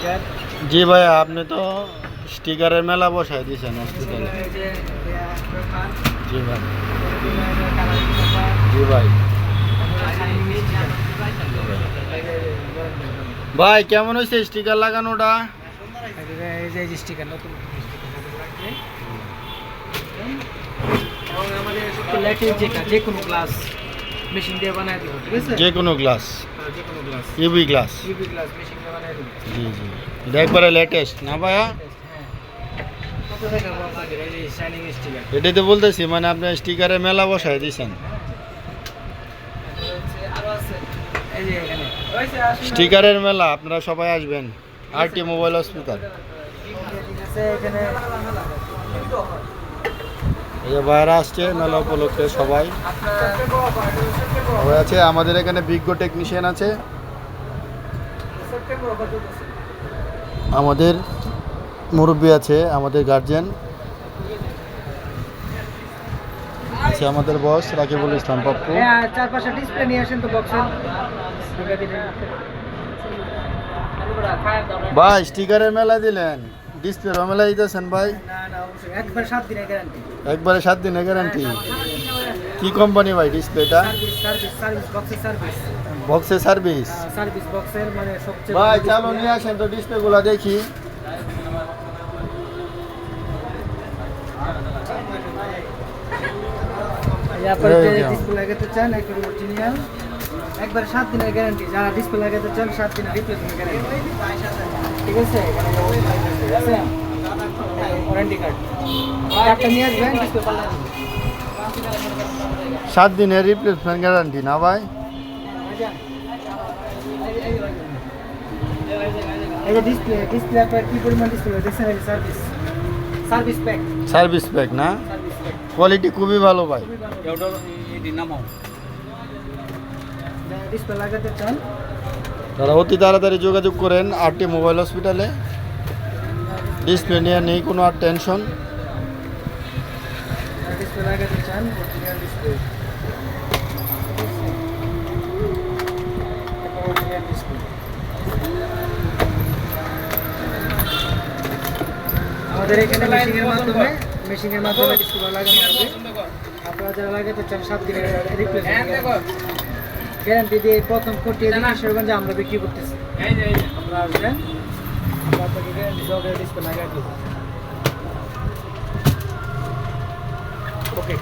Sticker. জি ভাইয়া, আপনি তো স্টিকারের মেলা বসাই দিয়েছেন হসপিটালে। জি ভাই। জি ভাই। ভাই কেমন হয়েছে স্টিকার লাগানোটা? এই যে স্টিকার নতুন এবং আমাদের লেটেস্ট যেটা যে কোনো গ্লাস মেশিন দিয়ে বানায় দেবো, ঠিক আছে? যে কোনো গ্লাস, যে কোনো glass UV glass. UV glass machine দিয়ে বানায় দেবো। জি জি, এটা একবারে লেটেস্ট না ভাইয়া? হ্যাঁ, কত দেখাবো আপনাদের এই যে শাইনিং স্টিকার। এটাই তো বলতেছি, মানে আপনি স্টিকারের মেলা বসাই দিয়েছেন। আরো আছে এই যে এখানে স্টিকারের মেলা, আপনারা সবাই আসবেন আরটি মোবাইল হসপিটাল। ঠিক আছে। এখানে এই যে ভাইরা আসছে মেলা উপলক্ষে, সবাই সবাই আছে। আমাদের এখানে বিজ্ঞ টেকনিশিয়ান আছে, আমাদের মুরব্বী আছে, আমাদের গার্জিয়ান আছে, আমাদের বস রাকিবুল ইসলাম পপ্পু। চারপাশে ডিসপ্লে নিয়ে আসেন তো বক্সের। ভাই স্টিকারের মেলা দিলেন, ডিসপ্লে মেলা দিতেছেন ভাই? না না, অবশ্যই একবার 7 দিনের গ্যারান্টি। একবারে 7 দিনের গ্যারান্টি। কি কোম্পানি ভাই ডিসপ্লেটা? সার্ভিস বক্সের সার্ভিস। বক্সে সার্ভিস? সার্ভিস বক্সের মানে সবচেয়ে ভাই চালু নিয়ে আসেন তো ডিসপ্লেগুলো দেখি। আপনারা ডিসপ্লে লাগাতে চান একদম অরিজিনাল, একবার 7 দিনের গ্যারান্টি। যারা ডিসপ্লে লাগাতে চান 7 দিনের রিপ্লেসমেন্ট গ্যারান্টি, ঠিক আছে? এখানে আছে ওয়ারেন্টি কার্ড, কার্ডটা নিয়ে আসবেন, ডিসপ্লে পাল্টে দেবেন। 7 দিনের রিপ্লেসমেন্ট গ্যারান্টি না ভাই? এই যে ডিসপ্লে আপনার কি পরিমাণ ডিসপ্লে দেখছেন? এই সার্ভিস প্যাক, সার্ভিস প্যাক না? সার্ভিস প্যাক কোয়ালিটি খুবই ভালো ভাই। ডিসপ্লে লাগাতে চান তারা অতি তাড়াতাড়ি যোগাযোগ করেন আরটি মোবাইল হসপিটালে। ডিসপ্লে নিয়ে নেই কোনো আর টেনশন। ডিসপ্লে লাগাতে চান অরিজিনাল ডিসপ্লে, অরিজিনাল ডিসপ্লে। আমাদের এখানে মেশিনের মাধ্যমে ডিসপ্লে লাগানো হবে। আপনারা যারা লাগাতে চান 7 দিনের রিপ্লেসমেন্ট গ্যারান্টি দিয়ে প্রথম কোটি কিশোরগঞ্জে আমরা বিক্রি করতেছি। আমরা আসবেন, আমরা আপনাকে গ্যারান্টি সহকারে ডিসপ্লে লাগাই দেবো। ওকে।